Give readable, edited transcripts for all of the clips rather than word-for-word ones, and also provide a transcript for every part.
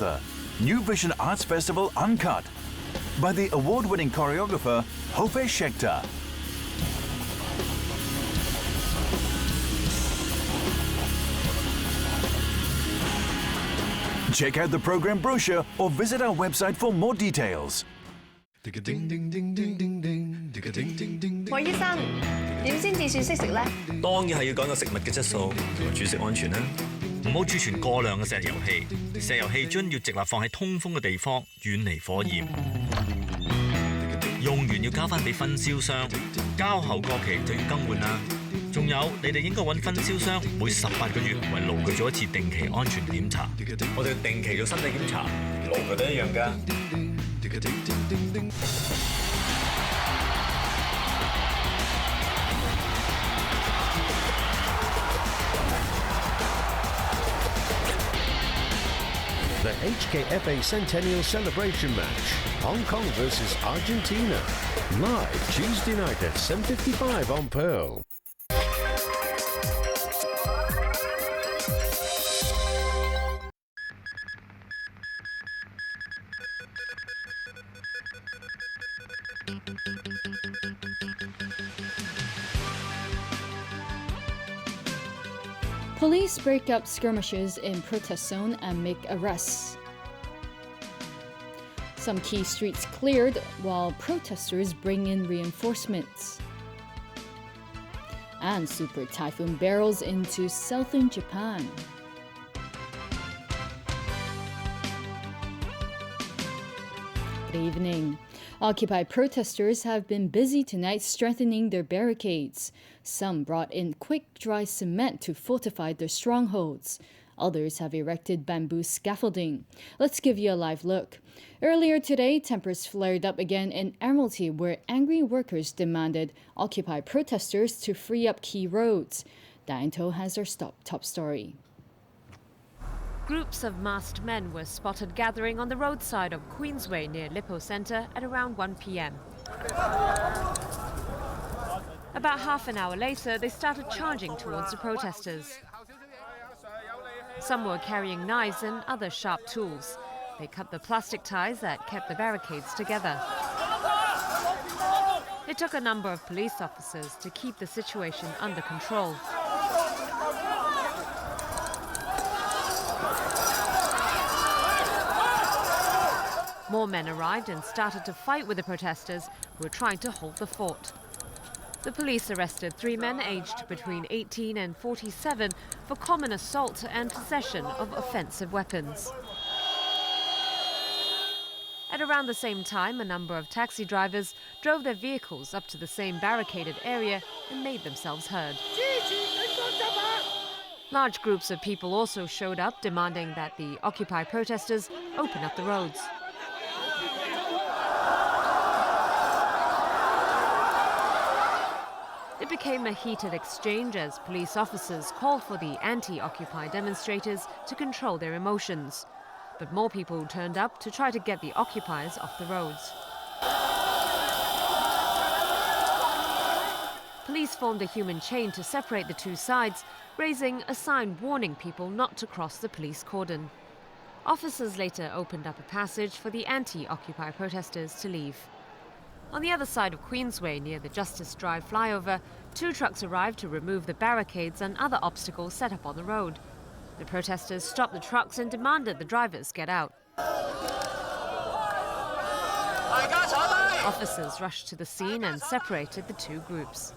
The New Vision Arts Festival Uncut by the award-winning choreographer Hope Schechter. Check out the program brochure or visit our website for more details. 黃醫生，點先至算識食呢？當然係要講究食物嘅質素同埋煮食安全啦。唔好儲存過量嘅石油氣，石油氣樽要直立放喺通風嘅地方，遠離火焰。用完要交翻俾分銷商，交後過期就要更換啦。仲有，你哋應該揾分銷商每18個月為爐具做一次定期安全檢查。我哋定期做身體檢查，爐具都一樣㗎。The HKFA Centennial Celebration Match, Hong Kong versus Argentina. Live Tuesday night at 7:55 on Pearl. Police break up skirmishes in protest zone and make arrests. Some key streets cleared while protesters bring in reinforcements. And super typhoon barrels into southern Japan. Good evening. Occupy protesters have been busy tonight strengthening their barricades. Some brought in quick dry cement to fortify their strongholds. Others have erected bamboo scaffolding. Let's give you a live look. Earlier today, tempers flared up again in Admiralty, where angry workers demanded Occupy protesters to free up key roads. Diane To has our top story. Groups of masked men were spotted gathering on the roadside of Queensway near Lippo Centre at around 1 p.m. About half an hour later, they started charging towards the protesters. Some were carrying knives and other sharp tools. They cut the plastic ties that kept the barricades together. It took a number of police officers to keep the situation under control. More men arrived and started to fight with the protesters who were trying to hold the fort. The police arrested 3 men aged between 18 and 47 for common assault and possession of offensive weapons. At around the same time, a number of taxi drivers drove their vehicles up to the same barricaded area and made themselves heard. Large groups of people also showed up, demanding that the Occupy protesters open up the roads. It became a heated exchange as police officers called for the anti-Occupy demonstrators to control their emotions. But more people turned up to try to get the occupiers off the roads. Police formed a human chain to separate the two sides, raising a sign warning people not to cross the police cordon. Officers later opened up a passage for the anti-Occupy protesters to leave. On the other side of Queensway, near the Justice Drive flyover, 2 trucks arrived to remove the barricades and other obstacles set up on the road. The protesters stopped the trucks and demanded the drivers get out. Officers rushed to the scene and separated the 2 groups.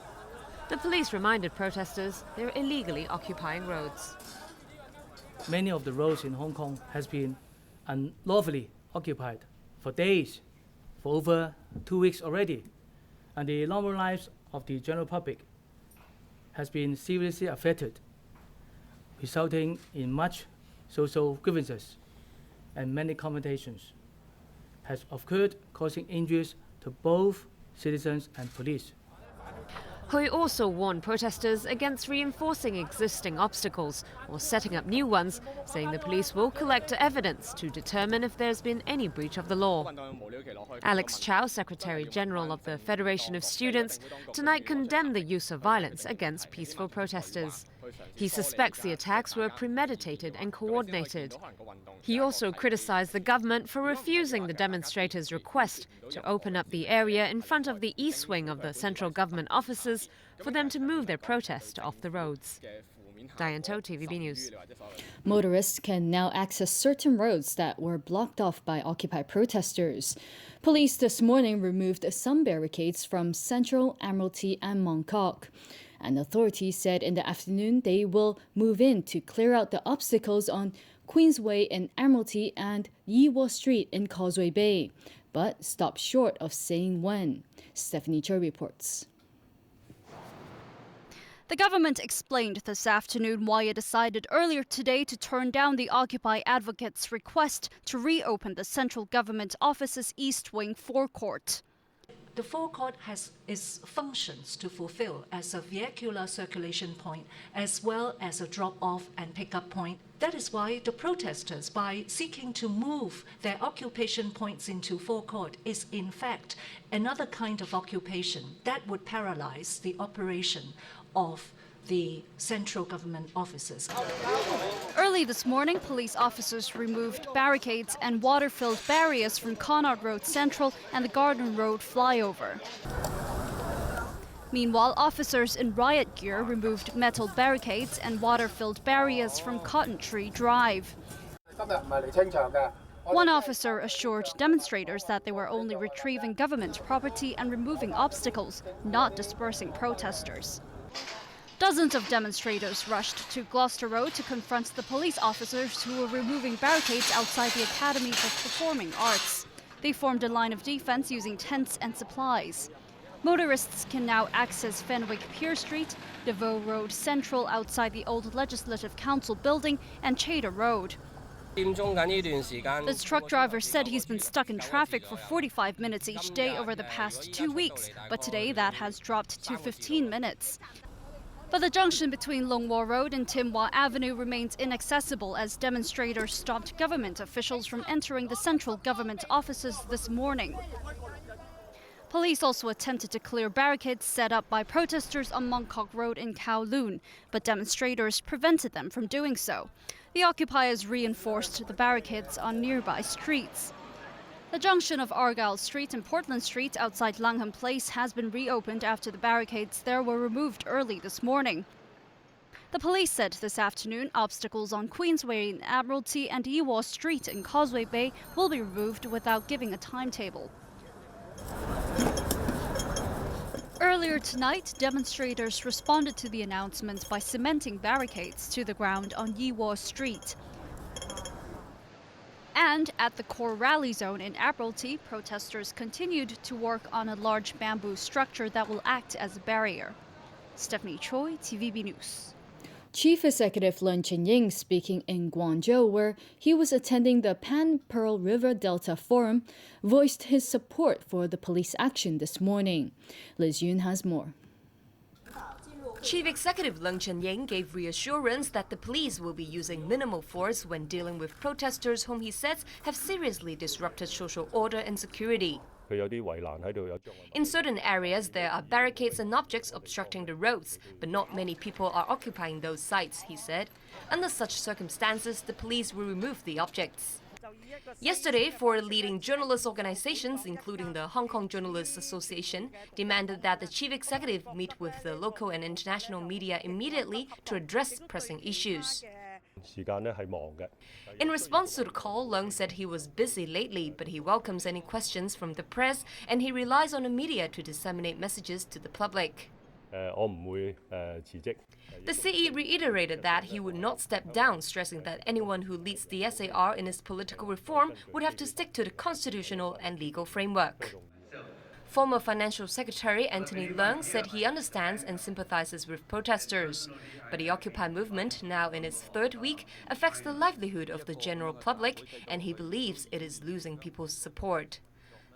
The police reminded protesters they're illegally occupying roads. Many of the roads in Hong Kong has been unlawfully occupied for days, for over 2 weeks already, and the normal lives of the general public has been seriously affected, resulting in much social grievances and many confrontations has occurred, causing injuries to both citizens and police. Hui also warned protesters against reinforcing existing obstacles or setting up new ones, saying the police will collect evidence to determine if there's been any breach of the law. Alex Chow, Secretary General of the Federation of Students, tonight condemned the use of violence against peaceful protesters. He suspects the attacks were premeditated and coordinated. He also criticized the government for refusing the demonstrators' request to open up the area in front of the east wing of the central government offices for them to move their protest off the roads. Diane To, TVB News. Motorists can now access certain roads that were blocked off by Occupy protesters. Police this morning removed some barricades from Central, Admiralty and Mongkok. And authorities said in the afternoon they will move in to clear out the obstacles on Queensway in Admiralty and Yiwo Street in Causeway Bay, but stopped short of saying when. Stephanie Cho reports. The government explained this afternoon why it decided earlier today to turn down the Occupy advocates' request to reopen the central government office's East Wing forecourt. The forecourt has its functions to fulfill as a vehicular circulation point as well as a drop-off and pick-up point. That is why the protesters, by seeking to move their occupation points into forecourt, is in fact another kind of occupation that would paralyze the operation of the central government offices. Early this morning, police officers removed barricades and water-filled barriers from Connaught Road Central and the Garden Road flyover. Meanwhile, officers in riot gear removed metal barricades and water-filled barriers from Cotton Tree Drive. One officer assured demonstrators that they were only retrieving government property and removing obstacles, not dispersing protesters. Dozens of demonstrators rushed to Gloucester Road to confront the police officers who were removing barricades outside the Academy for Performing Arts. They formed a line of defence using tents and supplies. Motorists can now access Fenwick Pier Street, Devoe Road Central outside the old Legislative Council building, and Chater Road. This truck driver said he's been stuck in traffic for 45 minutes each day over the past 2 weeks, but today that has dropped to 15 minutes. But the junction between Long War Road and Tim Hwa Avenue remains inaccessible as demonstrators stopped government officials from entering the central government offices this morning. Police also attempted to clear barricades set up by protesters on Mongkok Road in Kowloon, but demonstrators prevented them from doing so. The occupiers reinforced the barricades on nearby streets. The junction of Argyle Street and Portland Street outside Langham Place has been reopened after the barricades there were removed early this morning. The police said this afternoon obstacles on Queensway in Admiralty and Yiwo Street in Causeway Bay will be removed without giving a timetable. Earlier tonight, demonstrators responded to the announcement by cementing barricades to the ground on Yiwo Street. And at the core rally zone in Admiralty, protesters continued to work on a large bamboo structure that will act as a barrier. Stephanie Choi, TVB News. Chief Executive Leung Chun-ying speaking in Guangzhou, where he was attending the Pan-Pearl River Delta Forum, voiced his support for the police action this morning. Liz Yun has more. Chief Executive Leung Chun-ying gave reassurance that the police will be using minimal force when dealing with protesters whom he says have seriously disrupted social order and security. In certain areas, there are barricades and objects obstructing the roads, but not many people are occupying those sites, he said. Under such circumstances, the police will remove the objects. Yesterday, four leading journalist organizations, including the Hong Kong Journalists Association, demanded that the chief executive meet with the local and international media immediately to address pressing issues. In response to the call, Leung said he was busy lately, but he welcomes any questions from the press and he relies on the media to disseminate messages to the public. The CE reiterated that he would not step down, stressing that anyone who leads the SAR in its political reform would have to stick to the constitutional and legal framework. Former Financial Secretary Anthony Leung said he understands and sympathizes with protesters, but the Occupy movement, now in its third week, affects the livelihood of the general public, and he believes it is losing people's support.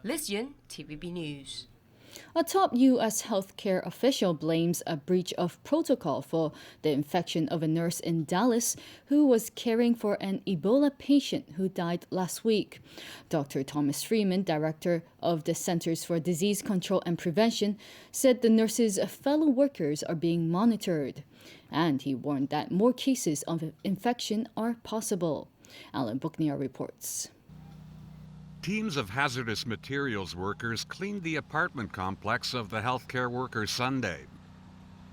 Liz Yun, TVB News. A top U.S. healthcare official blames a breach of protocol for the infection of a nurse in Dallas who was caring for an Ebola patient who died last week. Dr. Thomas Freeman, director of the Centers for Disease Control and Prevention, said the nurse's fellow workers are being monitored. And he warned that more cases of infection are possible. Alan Buknia reports. Teams of hazardous materials workers cleaned the apartment complex of the healthcare worker Sunday.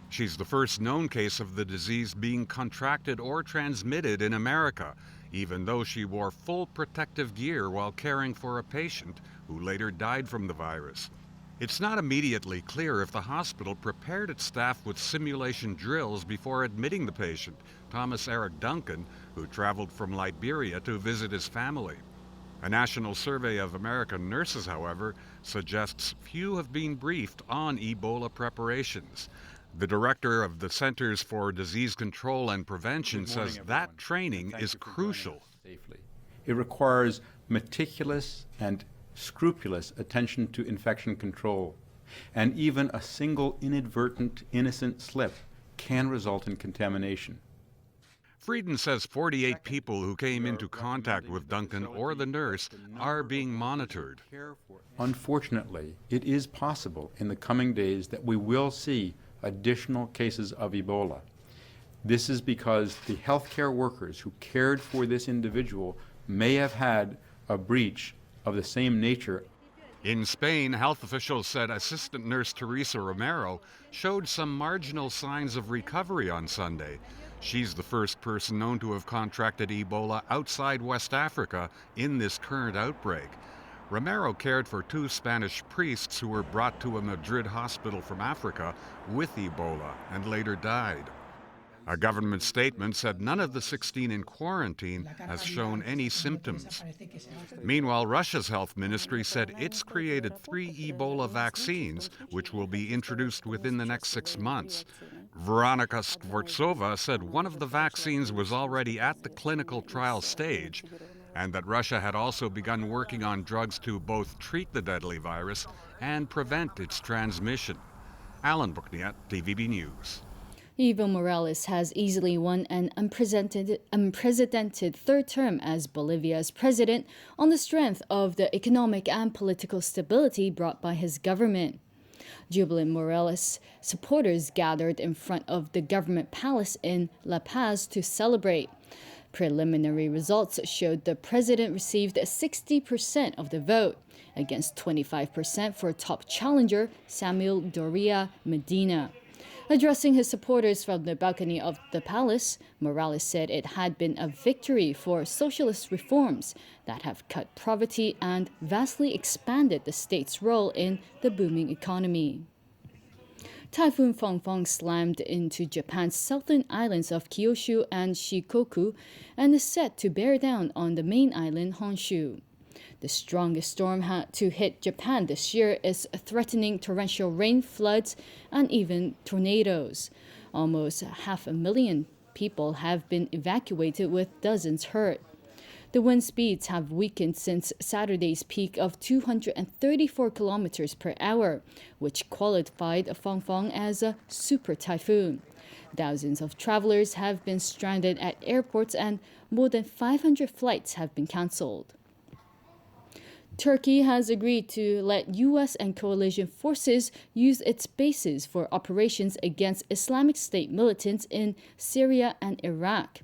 She's the first known case of the disease being contracted or transmitted in America, even though she wore full protective gear while caring for a patient who later died from the virus. It's not immediately clear if the hospital prepared its staff with simulation drills before admitting the patient, Thomas Eric Duncan, who traveled from Liberia to visit his family. A national survey of American nurses, however, suggests few have been briefed on Ebola preparations. The director of the Centers for Disease Control and Prevention says that training is crucial. It requires meticulous and scrupulous attention to infection control, and even a single inadvertent innocent slip can result in contamination. Frieden says 48 people who came into contact with Duncan or the nurse are being monitored. Unfortunately, it is possible in the coming days that we will see additional cases of Ebola. This is because the healthcare workers who cared for this individual may have had a breach of the same nature. In Spain, health officials said assistant nurse Teresa Romero showed some marginal signs of recovery on Sunday. She's the first person known to have contracted Ebola outside West Africa in this current outbreak. Romero cared for 2 Spanish priests who were brought to a Madrid hospital from Africa with Ebola and later died. A government statement said none of the 16 in quarantine has shown any symptoms. Meanwhile, Russia's health ministry said it's created 3 Ebola vaccines, which will be introduced within the next 6 months. Veronika Skvortsova said one of the vaccines was already at the clinical trial stage, and that Russia had also begun working on drugs to both treat the deadly virus and prevent its transmission. Alan Bukniat, TVB News. Evo Morales has easily won an unprecedented third term as Bolivia's president on the strength of the economic and political stability brought by his government. Jubilant Morales supporters gathered in front of the government palace in La Paz to celebrate. Preliminary results showed the president received 60% of the vote, against 25% for top challenger Samuel Doria Medina. Addressing his supporters from the balcony of the palace, Morales said it had been a victory for socialist reforms that have cut poverty and vastly expanded the state's role in the booming economy. Typhoon Fangfang slammed into Japan's southern islands of Kyushu and Shikoku and is set to bear down on the main island Honshu. The strongest storm to hit Japan this year is threatening torrential rain, floods, and even tornadoes. Almost 500,000 people have been evacuated with dozens hurt. The wind speeds have weakened since Saturday's peak of 234 kilometers per hour, which qualified Fangfang as a super typhoon. Thousands of travelers have been stranded at airports and more than 500 flights have been cancelled. Turkey has agreed to let U.S. and coalition forces use its bases for operations against Islamic State militants in Syria and Iraq.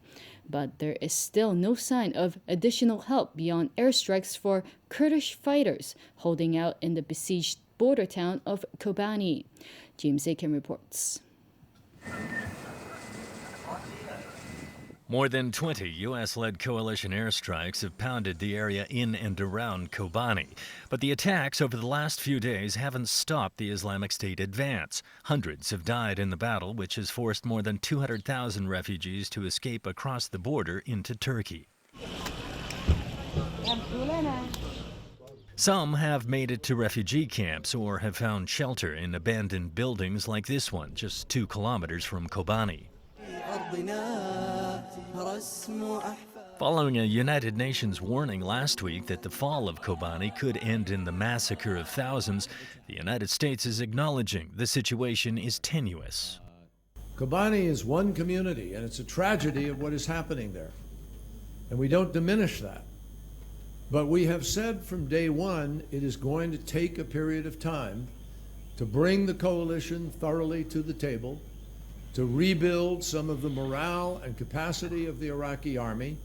But there is still no sign of additional help beyond airstrikes for Kurdish fighters holding out in the besieged border town of Kobani. James Aiken reports. More than 20 U.S.-led coalition airstrikes have pounded the area in and around Kobani. But the attacks over the last few days haven't stopped the Islamic State advance. Hundreds have died in the battle, which has forced more than 200,000 refugees to escape across the border into Turkey. Some have made it to refugee camps or have found shelter in abandoned buildings like this one, just 2 kilometers from Kobani. Following a United Nations warning last week that the fall of Kobani could end in the massacre of thousands, the United States is acknowledging the situation is tenuous. Kobani is one community, and it's a tragedy of what is happening there. And we don't diminish that. But we have said from day one, it is going to take a period of time to bring the coalition thoroughly to the table, to rebuild some of the morale and capacity of the Iraqi army,